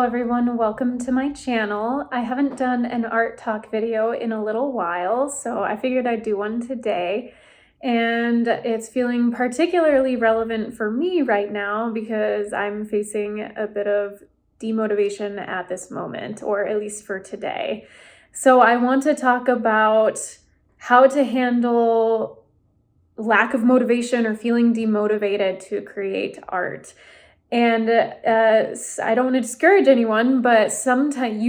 everyone, welcome to my channel. I haven't done an art talk video in a little while, so I figured I'd do one today. And it's feeling particularly relevant for me right now because I'm facing a bit of demotivation at this moment, or at least for today. So I want to talk about how to handle lack of motivation or feeling demotivated to create art. And I don't want to discourage anyone, but sometimes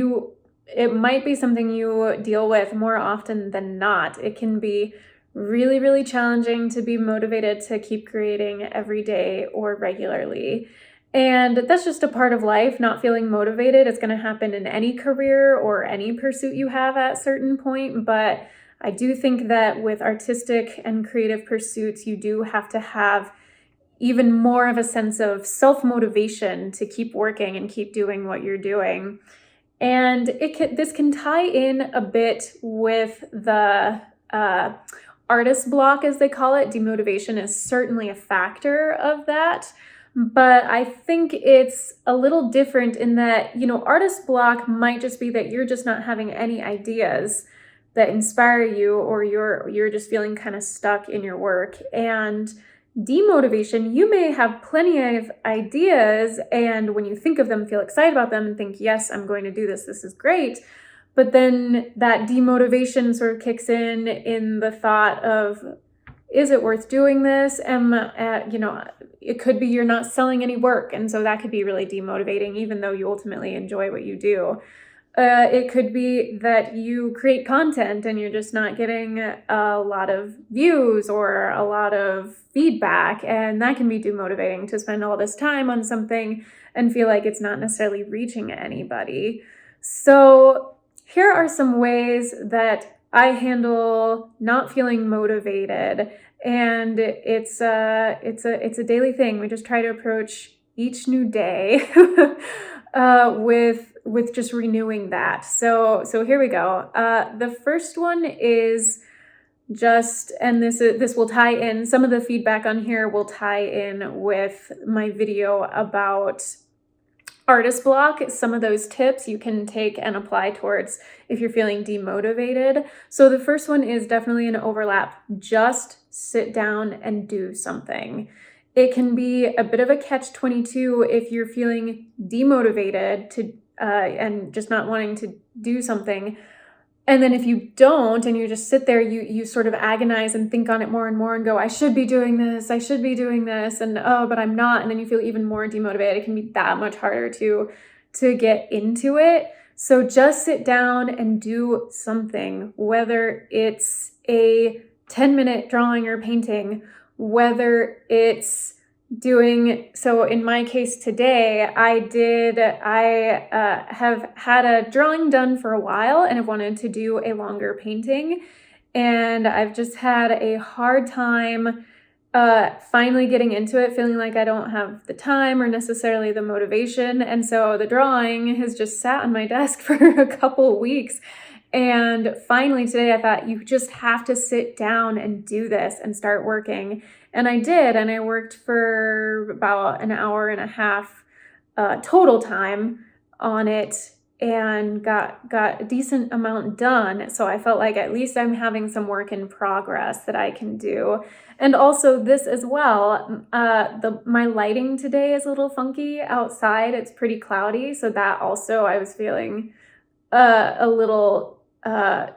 it might be something you deal with more often than not. It can be really, really challenging to be motivated to keep creating every day or regularly. And that's just a part of life. Not feeling motivated is going to happen in any career or any pursuit you have at a certain point. But I do think that with artistic and creative pursuits, you do have to have even more of a sense of self-motivation to keep working and keep doing what you're doing. And this can tie in a bit with the artist block, as they call it. Demotivation is certainly a factor of that. But I think it's a little different in that, artist block might just be that you're just not having any ideas that inspire you, or you're just feeling kind of stuck in your work. And demotivation, you may have plenty of ideas, and when you think of them, feel excited about them and think, yes, I'm going to do this. This is great. But then that demotivation sort of kicks in the thought of, is it worth doing this? It could be you're not selling any work, and so that could be really demotivating, even though you ultimately enjoy what you do. It could be that you create content and you're just not getting a lot of views or a lot of feedback, and that can be demotivating to spend all this time on something and feel like it's not necessarily reaching anybody. So here are some ways that I handle not feeling motivated, and it's a daily thing. We just try to approach each new day with just renewing that. So here we go. The first one is and this will tie in, some of the feedback on here will tie in with my video about artist block. Some of those tips you can take and apply towards if you're feeling demotivated. So the first one is definitely an overlap. Just sit down and do something. It can be a bit of a catch-22 if you're feeling demotivated and just not wanting to do something. And then if you don't, and you just sit there, you sort of agonize and think on it more and more and go, I should be doing this, and oh, but I'm not. And then you feel even more demotivated. It can be that much harder to get into it. So just sit down and do something, whether it's a 10-minute drawing or painting, whether it's so in my case today, I have had a drawing done for a while and have wanted to do a longer painting, and I've just had a hard time finally getting into it, feeling like I don't have the time or necessarily the motivation. And so the drawing has just sat on my desk for a couple weeks. And finally today I thought, you just have to sit down and do this and start working. And I did, and I worked for about an hour and a half total time on it and got a decent amount done. So I felt like at least I'm having some work in progress that I can do. And also this as well, my lighting today is a little funky outside. It's pretty cloudy, so that also I was feeling a little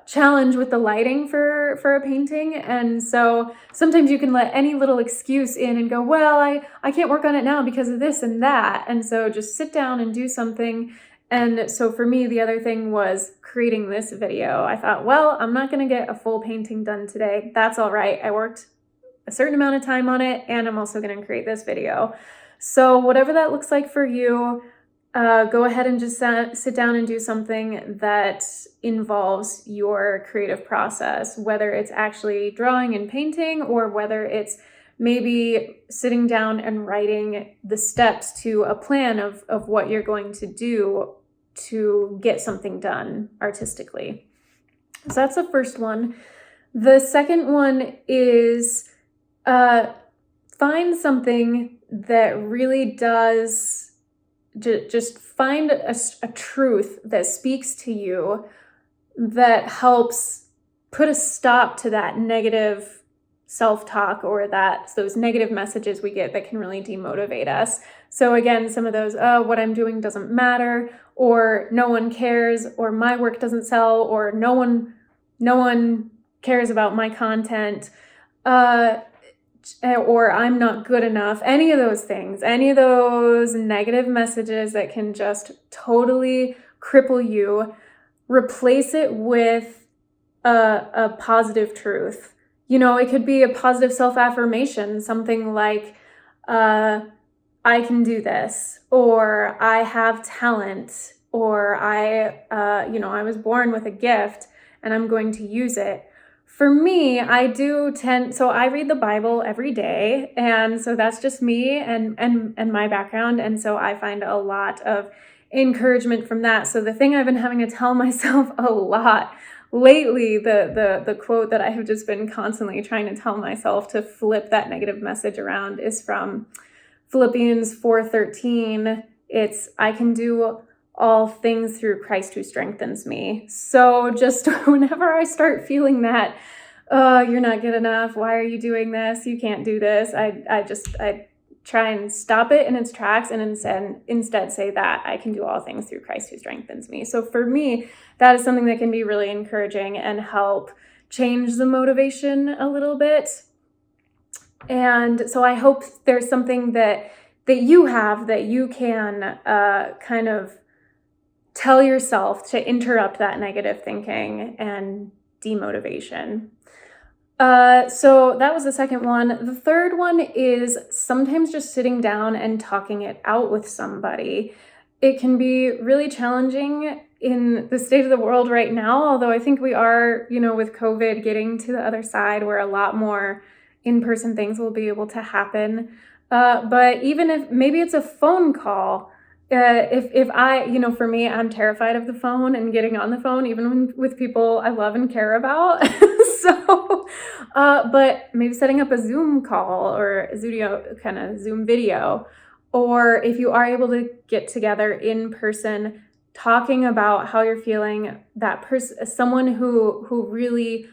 challenge with the lighting for a painting. And so sometimes you can let any little excuse in and go, well, I can't work on it now because of this and that. And so just sit down and do something. And so for me, the other thing was creating this video. I thought, well, I'm not going to get a full painting done today. That's all right. I worked a certain amount of time on it, and I'm also going to create this video. So whatever that looks like for you, go ahead and just sit down and do something that involves your creative process, whether it's actually drawing and painting, or whether it's maybe sitting down and writing the steps to a plan of what you're going to do to get something done artistically. So that's the first one. The second one is find something that really does just find a truth that speaks to you that helps put a stop to that negative self-talk or those negative messages we get that can really demotivate us. So again, some of those, oh, what I'm doing doesn't matter, or no one cares, or my work doesn't sell, or no one cares about my content, or I'm not good enough. Any of those things, any of those negative messages that can just totally cripple you, replace it with a positive truth. It could be a positive self-affirmation, something like, I can do this, or I have talent, or I was born with a gift and I'm going to use it. For me, so I read the Bible every day, and so that's just me and my background, and so I find a lot of encouragement from that. So the thing I've been having to tell myself a lot lately, the quote that I have just been constantly trying to tell myself to flip that negative message around is from Philippians 4:13. It's, I can do all things through Christ who strengthens me. So just whenever I start feeling that, you're not good enough, why are you doing this, you can't do this, I try and stop it in its tracks and instead say that I can do all things through Christ who strengthens me. So for me, that is something that can be really encouraging and help change the motivation a little bit. And so I hope there's something that you have that you can kind of tell yourself to interrupt that negative thinking and demotivation. So that was the second one. The third one is sometimes just sitting down and talking it out with somebody. It can be really challenging in the state of the world right now, although I think we are, with COVID getting to the other side where a lot more in-person things will be able to happen. But even if maybe it's a phone call, if I, for me, I'm terrified of the phone and getting on the phone, even with people I love and care about. So, but maybe setting up a Zoom call or a Zoom video, or if you are able to get together in person, talking about how you're feeling, someone who really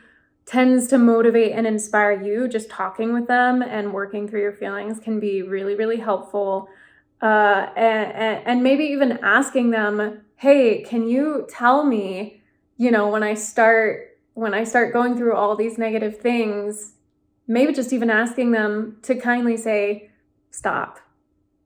tends to motivate and inspire you, just talking with them and working through your feelings can be really, really helpful. And maybe even asking them, hey, can you tell me, when I start going through all these negative things, maybe just even asking them to kindly say, stop,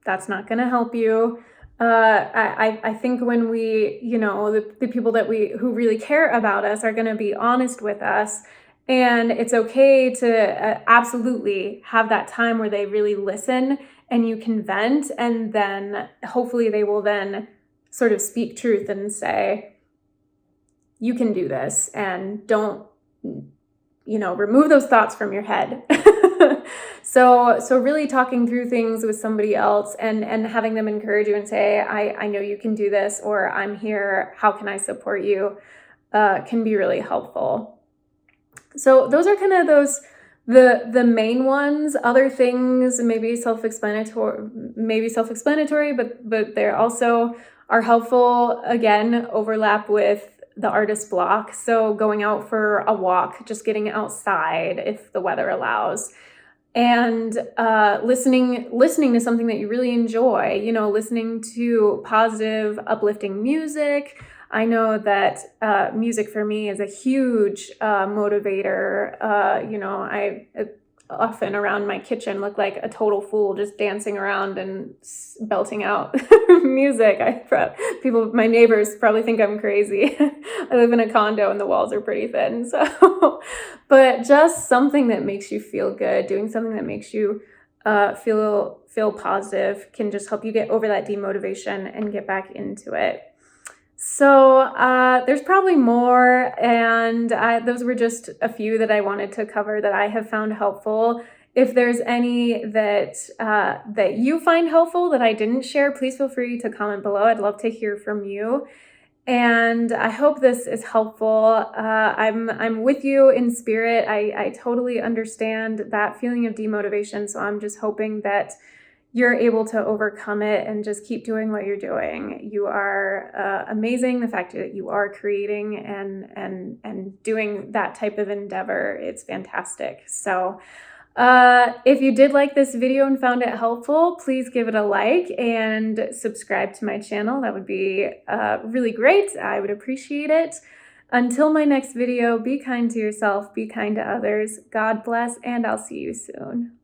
that's not going to help you. I think when we, the people who really care about us are going to be honest with us. And it's okay to absolutely have that time where they really listen and you can vent, and then hopefully they will then sort of speak truth and say, you can do this, and don't, remove those thoughts from your head. So really talking through things with somebody else and having them encourage you and say, I know you can do this, or I'm here, how can I support you, can be really helpful. So those are kind of the main ones. Other things maybe self-explanatory, but they also are helpful. Again, overlap with the artist block. So going out for a walk, just getting outside if the weather allows, and listening to something that you really enjoy. Listening to positive, uplifting music. I know that music for me is a huge motivator. I often around my kitchen look like a total fool just dancing around and belting out music. My neighbors probably think I'm crazy. I live in a condo and the walls are pretty thin. So, but just something that makes you feel good, doing something that makes you feel positive can just help you get over that demotivation and get back into it. So there's probably more, and those were just a few that I wanted to cover that I have found helpful. If there's any that you find helpful that I didn't share, please feel free to comment below. I'd love to hear from you. And I hope this is helpful. I'm with you in spirit. I totally understand that feeling of demotivation. So I'm just hoping that you're able to overcome it and just keep doing what you're doing. You are amazing. The fact that you are creating and doing that type of endeavor, it's fantastic. So if you did like this video and found it helpful, please give it a like and subscribe to my channel. That would be really great. I would appreciate it. Until my next video, be kind to yourself, be kind to others. God bless, and I'll see you soon.